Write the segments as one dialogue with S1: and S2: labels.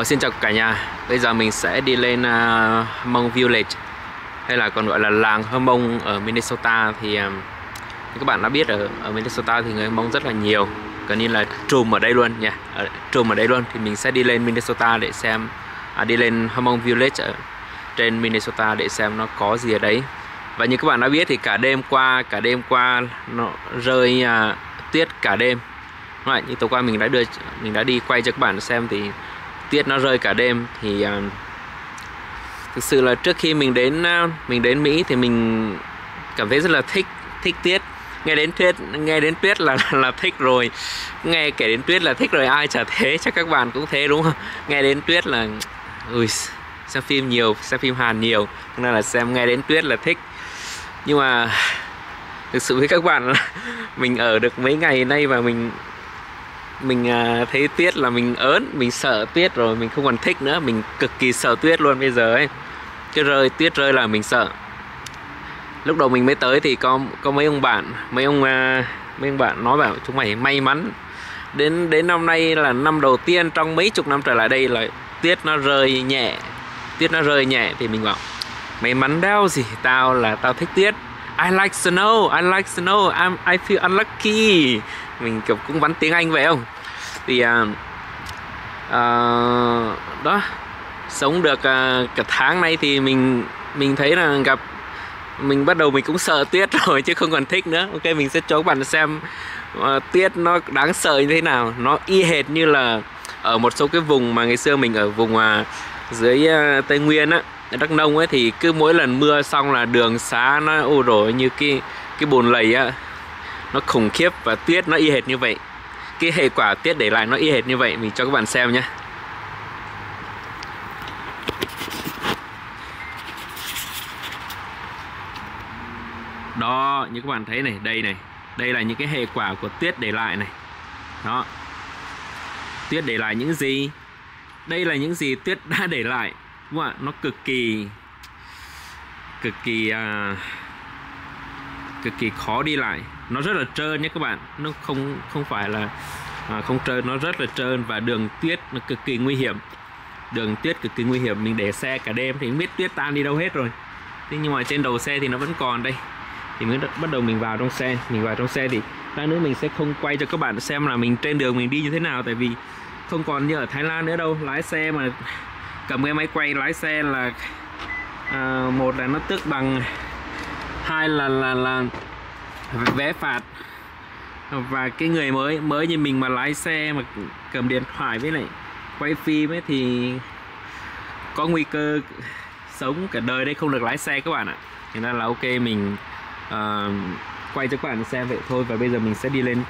S1: Xin chào cả nhà. Bây giờ mình sẽ đi lên Hmong Village, hay là còn gọi là làng Hmong ở Minnesota. Thì như các bạn đã biết, ở Minnesota thì người Hmong rất là nhiều, gần như là trùm ở đây luôn nha, trùm ở đây luôn. Thì mình sẽ đi lên Minnesota để xem, đi lên Hmong Village ở trên Minnesota để xem nó có gì ở đấy. Và như các bạn đã biết thì cả đêm qua nó rơi tuyết cả đêm. Đúng rồi, như tối qua mình đã đi quay cho các bạn xem thì tuyết nó rơi cả đêm. Thì thực sự là trước khi mình đến Mỹ thì mình cảm thấy rất là thích tuyết. Nghe đến tuyết là thích rồi. Nghe kể đến tuyết là thích rồi, ai chả thế, chắc các bạn cũng thế đúng không? Nghe đến tuyết là xem phim nhiều, xem phim Hàn nhiều, nên là nghe đến tuyết là thích. Nhưng mà thực sự với các bạn là mình ở được mấy ngày nay và mình thấy tuyết là mình ớn, mình sợ tuyết rồi, mình không còn thích nữa, mình cực kỳ sợ tuyết luôn bây giờ ấy. Tuyết rơi là mình sợ. Lúc đầu mình mới tới thì có mấy ông bạn nói bảo chúng mày may mắn, đến năm nay là năm đầu tiên trong mấy chục năm trở lại đây là tuyết nó rơi nhẹ. Thì mình bảo may mắn đéo gì, tao thích tuyết. I like snow, I feel unlucky. Mình kiểu cũng bắn tiếng Anh vậy không? Thì đó, sống được cả tháng nay thì mình thấy là mình bắt đầu mình cũng sợ tuyết rồi chứ không còn thích nữa. Ok, mình sẽ cho các bạn xem tuyết nó đáng sợ như thế nào. Nó y hệt như là ở một số cái vùng mà ngày xưa mình ở vùng dưới Tây Nguyên á, Đắk Nông ấy, thì cứ mỗi lần mưa xong là đường xá nó rồi như cái bùn lầy á, nó khủng khiếp. Và tuyết nó y hệt như vậy, cái hệ quả tuyết để lại nó y hệt như vậy. Mình cho các bạn xem nhé. Đó, như các bạn thấy này, đây là những cái hệ quả của tuyết để lại này. Đó, tuyết để lại những gì? Đây là những gì tuyết đã để lại, đúng không ạ? Nó cực kỳ khó đi lại. Nó rất là trơn nhé các bạn. Nó không phải là không trơn, nó rất là trơn. Và đường tuyết nó cực kỳ nguy hiểm. Mình để xe cả đêm thì không biết tuyết tan đi đâu hết rồi. Thế nhưng mà trên đầu xe thì nó vẫn còn đây. Thì mới bắt đầu mình vào trong xe thì lát nữa mình sẽ không quay cho các bạn xem là mình trên đường mình đi như thế nào. Tại vì không còn như ở Thái Lan nữa đâu. Lái xe mà cầm cái máy quay lái xe là một là nó tước bằng, hai là vé phạt. Và cái người mới như mình mà lái xe mà cầm điện thoại với lại quay phim ấy thì có nguy cơ sống cả đời đây không được lái xe các bạn ạ. Thế nên là ok, mình quay cho các bạn xem vậy thôi. Và bây giờ mình sẽ đi lên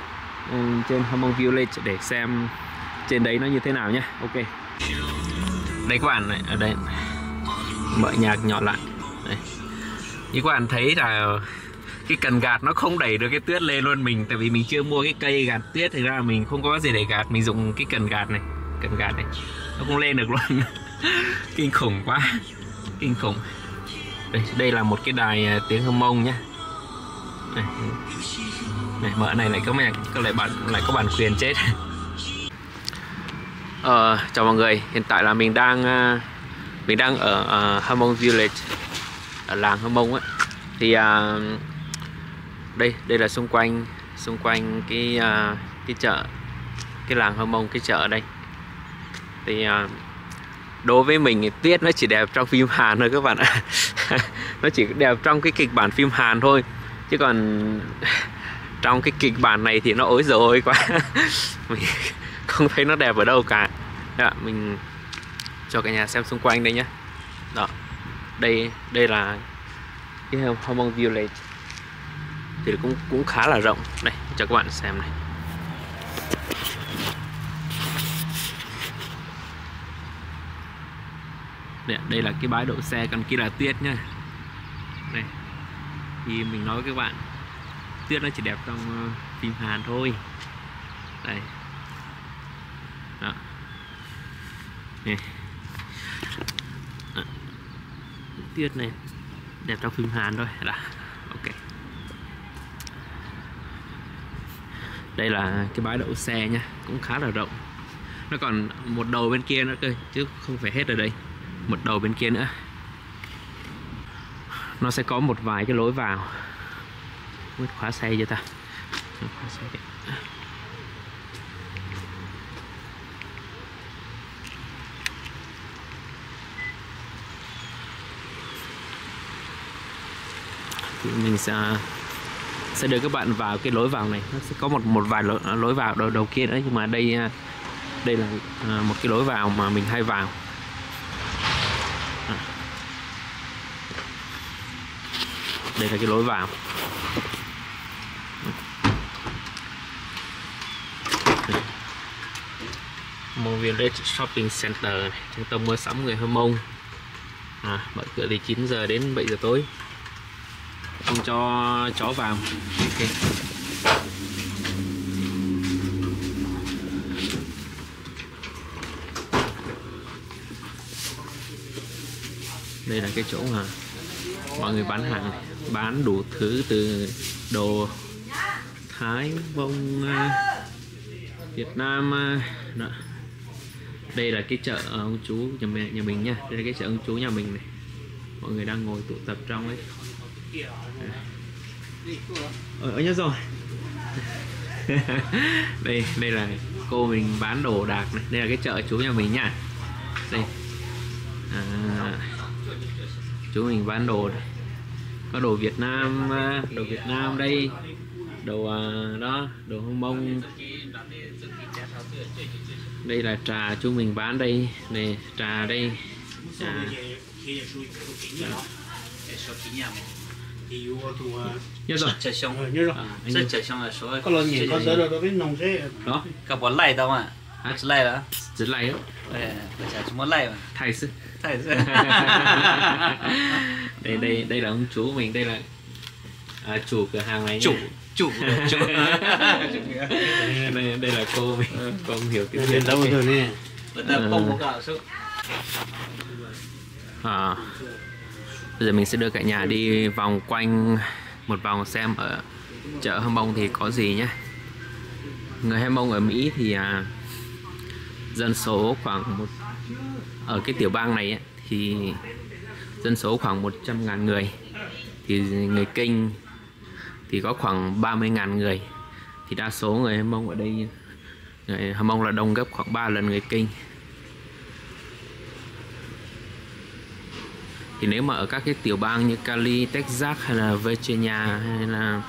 S1: trên Hmong Village để xem trên đấy nó như thế nào nhé. Ok, đây các bạn này, ở đây mở nhạc nhỏ lại đây. Như các bạn thấy là cái cần gạt nó không đẩy được cái tuyết lên luôn. Tại vì mình chưa mua cái cây gạt tuyết, thì ra là mình không có gì để gạt. Mình dùng cái cần gạt này nó không lên được luôn. Kinh khủng quá, kinh khủng. Đây là một cái đài tiếng Hmong nhá. Này, mở này lại có bản quyền chết. Chào mọi người, hiện tại là mình đang ở Hmong Village, ở làng Hmong ấy. Thì đây là xung quanh cái chợ, cái làng Hmong, cái chợ ở đây. Thì đối với mình thì tuyết nó chỉ đẹp trong phim Hàn thôi các bạn ạ. Nó chỉ đẹp trong cái kịch bản phim Hàn thôi, chứ còn trong cái kịch bản này thì nó ối rồi quá. Mình không thấy nó đẹp ở đâu cả. Đó, mình cho cả nhà xem xung quanh đây nhé. Đó, đây là cái Hmong Village thì cũng khá là rộng. Đây cho các bạn xem này. Đây là cái bãi đậu xe, còn kia là tuyết nhá. Đây, thì mình nói với các bạn, tuyết nó chỉ đẹp trong phim Hàn thôi. Đây. Đó. Này. Đó. Tuyết này đẹp trong phim Hàn thôi. Đó. Ok. Đây là cái bãi đậu xe nha, cũng khá là rộng. Nó còn một đầu bên kia nữa cơ, chứ không phải hết ở đây. Một đầu bên kia nữa. Nó sẽ có một vài cái lối vào. Mất khóa xe cho ta. Khóa xe. Thì mình sẽ đưa các bạn vào cái lối vào này. Nó sẽ có một vài lối vào đầu kia nữa, nhưng mà đây là một cái lối vào mà mình hay vào. Đây là cái lối vào. Hmong Village Shopping Center này, trung tâm mua sắm người Hơ Mông. Mở cửa từ 9 giờ đến 7 giờ tối. Không cho chó vào. Okay. Đây là cái chỗ mà mọi người bán hàng này. Bán đủ thứ từ đồ Thái, Vông, Việt Nam đó. Đây là cái chợ ông chú nhà mình nha. Đây là cái chợ ông chú nhà mình này. Mọi người đang ngồi tụ tập trong ấy. Ở nhớ rồi. đây là cô mình bán đồ đạc này. Đây là cái chợ chú nhà mình nha. Đây. Chú mình bán đồ này. Có đồ Việt Nam đây, đồ đó, đồ Hơ Mông. Đây là trà chú mình bán đây, này trà đây. Nhớ rồi.
S2: Nhớ rồi. Có lần nhìn con tới rồi tôi biết nồng thế.
S1: Đó.
S3: Cả bọn lay đâu mà. Chỉ lay đó.
S1: Chỉ lay đó.
S3: Chúng muốn lay mà.
S1: Thay sức.
S3: Thay sức.
S1: Đây là ông chú mình, đây là chủ cửa hàng này.
S3: Chủ.
S1: Đây là cô mình. Cô không hiểu tiếng
S2: Việt đâu rồi nè.
S3: Không có sức.
S1: Bây giờ mình sẽ đưa cả nhà đi vòng quanh một vòng xem ở chợ Hơ Mông thì có gì nhé. Người Hơ Mông ở Mỹ thì dân số khoảng ở cái tiểu bang này thì dân số khoảng 100.000 người, thì người Kinh thì có khoảng 30.000 người, thì đa số người Hơ Mông ở đây, người Hơ Mông là đông gấp khoảng 3 lần người Kinh. Thì nếu mà ở các cái tiểu bang như Cali, Texas hay là Virginia hay là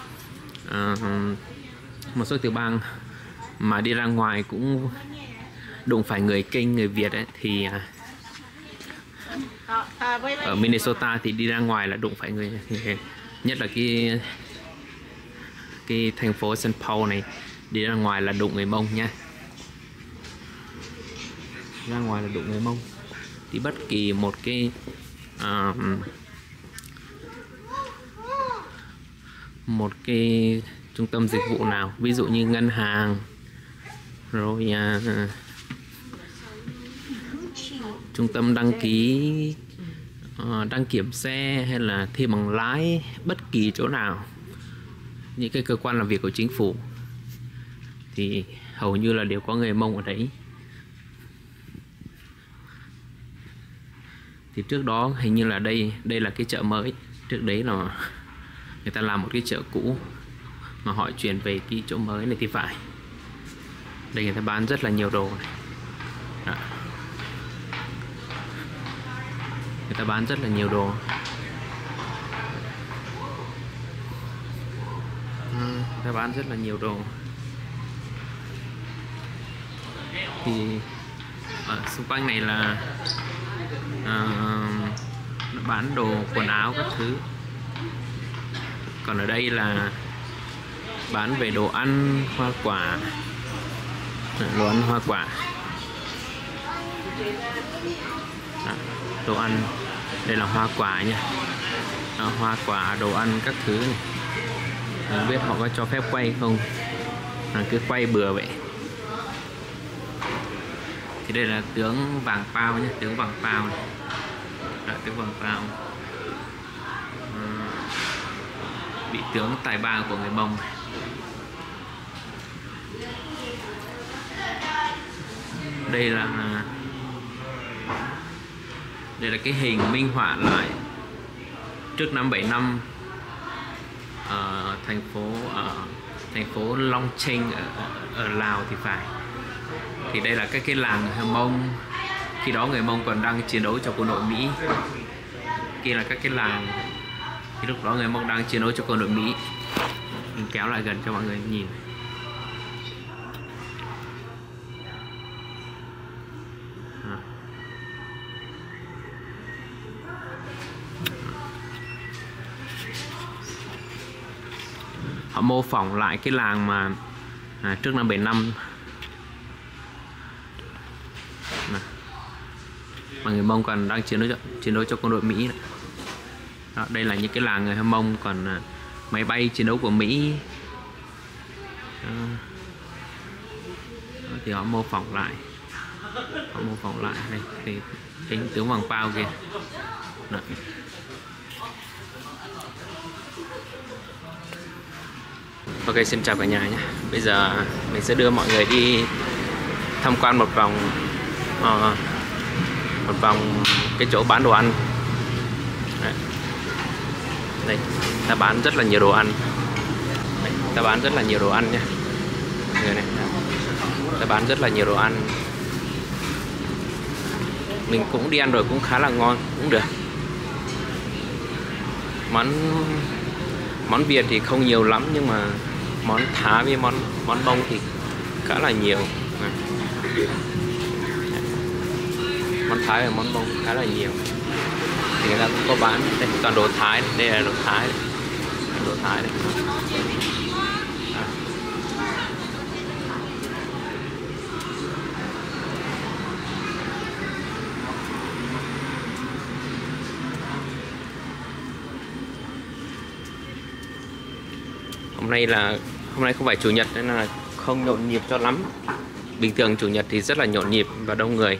S1: một số tiểu bang mà đi ra ngoài cũng đụng phải người Kinh, người Việt ấy, thì ở Minnesota thì đi ra ngoài là đụng phải người, nhất là cái thành phố St. Paul này, đi ra ngoài là đụng người Mông nha. Ra ngoài là đụng người Mông. Thì bất kỳ một cái trung tâm dịch vụ nào, ví dụ như ngân hàng, rồi trung tâm đăng ký, đăng kiểm xe hay là thi bằng lái, bất kỳ chỗ nào, những cái cơ quan làm việc của chính phủ thì hầu như là đều có người Mông ở đấy. Thì trước đó hình như là đây là cái chợ mới, trước đấy là người ta làm một cái chợ cũ mà họ chuyển về cái chỗ mới này thì phải. Đây người ta bán rất là nhiều đồ này. Đó. Người ta bán rất là nhiều đồ. Người ta bán rất là nhiều đồ. Thì ở xung quanh này là bán đồ quần áo các thứ. Còn ở đây là bán về đồ ăn, hoa quả, đồ ăn hoa quả. Đồ ăn, đây là hoa quả nha. Hoa quả, đồ ăn các thứ này. Không biết họ có cho phép quay không, cứ quay bừa vậy. Thì đây là tướng Vàng Pao nhé, tướng Vàng Pao này. Đó, tướng Vàng Pao, vị tướng tài ba của người Mông này. đây là cái hình minh họa lại trước năm 75 thành phố Long Chinh ở Lào thì phải. Thì đây là cái làng Mông, khi đó người Mông còn đang chiến đấu cho quân đội Mỹ. Kia là các cái làng khi lúc đó người Mông đang chiến đấu cho quân đội Mỹ. Mình kéo lại gần cho mọi người nhìn. Họ mô phỏng lại cái làng mà trước năm 75 mà người Mông còn đang chiến đấu cho quân đội Mỹ. Đó, đây là những cái làng người Mông còn máy bay chiến đấu của Mỹ. Đó, thì họ mô phỏng lại đây thì tính tướng Hoàng Pao kìa. Đó. Ok, xin chào cả nhà nhé. Bây giờ mình sẽ đưa mọi người đi tham quan một vòng cái chỗ bán đồ ăn. Đây, ta bán rất là nhiều đồ ăn. Đây, ta bán rất là nhiều đồ ăn nha. Người này, ta bán rất là nhiều đồ ăn. Mình cũng đi ăn rồi, cũng khá là ngon, cũng được. Món Việt thì không nhiều lắm, nhưng mà món Thái với món Mông thì khá là nhiều. Món Thái và món Mông khá là nhiều. Thì người ta cũng có bán. Đây, toàn đồ Thái, đây là đồ Thái đấy. Đồ Thái đấy. Hôm nay không phải chủ nhật nên là không nhộn nhịp cho lắm. Bình thường chủ nhật thì rất là nhộn nhịp và đông người.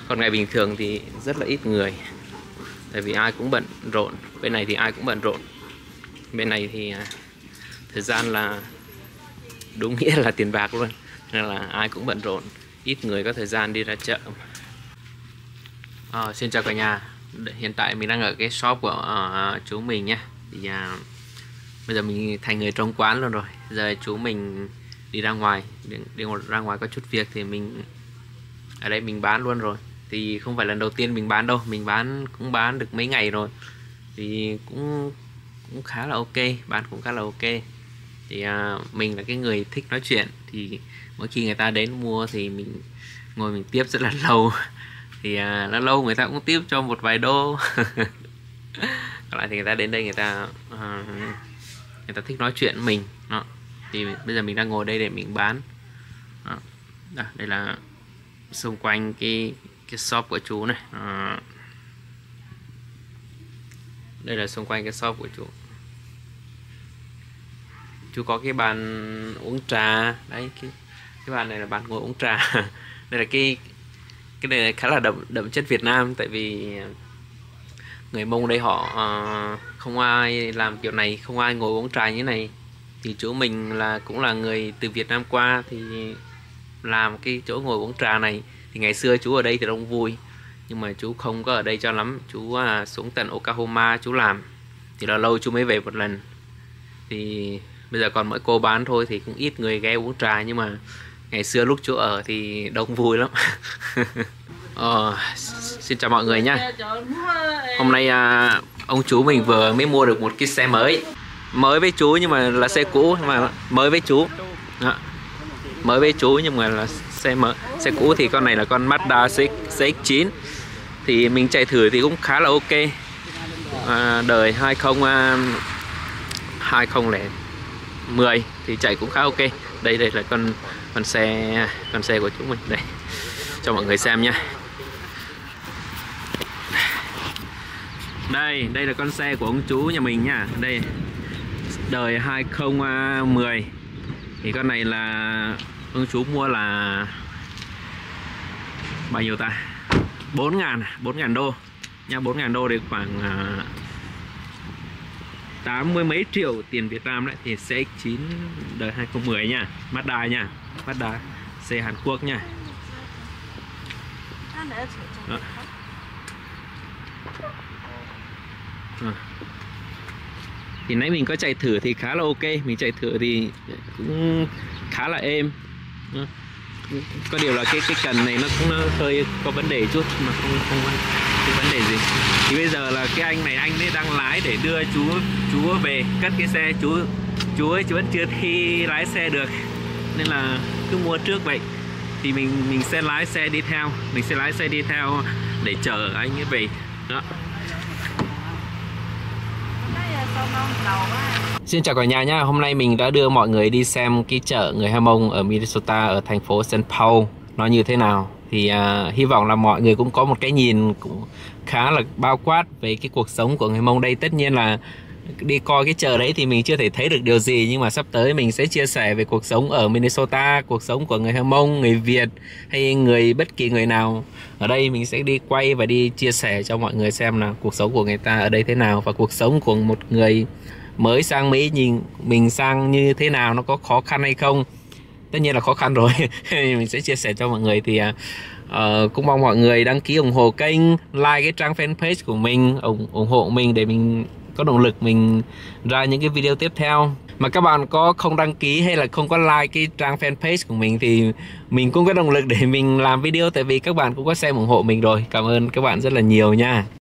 S1: Còn ngày bình thường thì rất là ít người. Tại vì ai cũng bận rộn. Bên này thì ai cũng bận rộn. Bên này thì thời gian là đúng nghĩa là tiền bạc luôn. Nên là ai cũng bận rộn. Ít người có thời gian đi ra chợ. Xin chào cả nhà. Hiện tại mình đang ở cái shop của chú mình nhé. Thì bây giờ mình thành người trong quán luôn rồi. Giờ chú mình đi ra ngoài, ra ngoài có chút việc thì mình ở đây mình bán luôn rồi. Thì không phải lần đầu tiên mình bán đâu, mình cũng bán được mấy ngày rồi. Thì cũng khá là ok, bán cũng khá là ok. Thì mình là cái người thích nói chuyện, thì mỗi khi người ta đến mua thì mình ngồi mình tiếp rất là lâu. Thì lâu người ta cũng tiếp cho một vài đô. Còn lại thì người ta đến đây người ta thích nói chuyện với mình. Đó. Thì bây giờ mình đang ngồi đây để mình bán. Đó, đây là xung quanh cái shop của chú này. Đây là xung quanh cái shop của chú. Chú có cái bàn uống trà. Đấy, cái bàn này là bàn ngồi uống trà. Đây là cái này là khá là đậm chất Việt Nam. Tại vì người Mông đây họ không ai làm kiểu này, không ai ngồi uống trà như thế này. Thì chú mình cũng là người từ Việt Nam qua thì làm cái chỗ ngồi uống trà này. Thì ngày xưa chú ở đây thì đông vui, nhưng mà chú không có ở đây cho lắm. Chú xuống tận Oklahoma chú làm. Thì là lâu chú mới về một lần. Thì bây giờ còn mỗi cô bán thôi thì cũng ít người ghé uống trà. Nhưng mà ngày xưa lúc chú ở thì đông vui lắm. Xin chào mọi người nhá. Hôm nay ông chú mình vừa mới mua được một cái xe mới. Mới với chú nhưng mà là xe cũ, mà mới với chú. Đó. Mới với chú nhưng mà là xe mới. Xe cũ thì con này là con Mazda CX-9. Thì mình chạy thử thì cũng khá là ok. Đời 2010 thì chạy cũng khá ok. Đây là con xe của chúng mình. Đây cho mọi người xem nha. Đây là con xe của ông chú nhà mình nha. Đây đời 2010. Thì con này là ông chú mua là bao nhiêu ta? 4.000 đô nha. 4.000 đô thì khoảng 80 mấy triệu tiền Việt Nam đấy. Thì CX-9 đời 2010 nha. Mazda nha. Mazda xe Hàn Quốc nha. Thì nãy mình có chạy thử thì khá là ok, mình chạy thử thì cũng khá là êm. Có điều là cái cần này nó cũng hơi có vấn đề chút mà không có vấn đề gì. Thì bây giờ là cái anh này anh ấy đang lái để đưa chú về cất cái xe. Chú ấy vẫn chưa thi lái xe được nên là cứ mua trước vậy. Thì mình sẽ lái xe đi theo, để chở anh ấy về đó. Xin chào cả nhà nhá. Hôm nay mình đã đưa mọi người đi xem cái chợ người Hơ Mông ở Minnesota, ở thành phố St. Paul nó như thế nào. Thì hy vọng là mọi người cũng có một cái nhìn cũng khá là bao quát về cái cuộc sống của người Mông đây. Tất nhiên là đi coi cái chợ đấy thì mình chưa thể thấy được điều gì, nhưng mà sắp tới mình sẽ chia sẻ về cuộc sống ở Minnesota, cuộc sống của người Hơ Mông, người Việt hay bất kỳ người nào ở đây. Mình sẽ đi quay và đi chia sẻ cho mọi người xem là cuộc sống của người ta ở đây thế nào, và cuộc sống của một người mới sang Mỹ nhìn mình sang như thế nào, nó có khó khăn hay không. Tất nhiên là khó khăn rồi. Mình sẽ chia sẻ cho mọi người. Thì cũng mong mọi người đăng ký ủng hộ kênh, like cái trang fanpage của mình, ủng hộ mình để mình có động lực mình ra những cái video tiếp theo. Mà các bạn có không đăng ký hay là không có like cái trang fanpage của mình thì mình cũng có động lực để mình làm video, tại vì các bạn cũng có xem ủng hộ mình rồi. Cảm ơn các bạn rất là nhiều nha.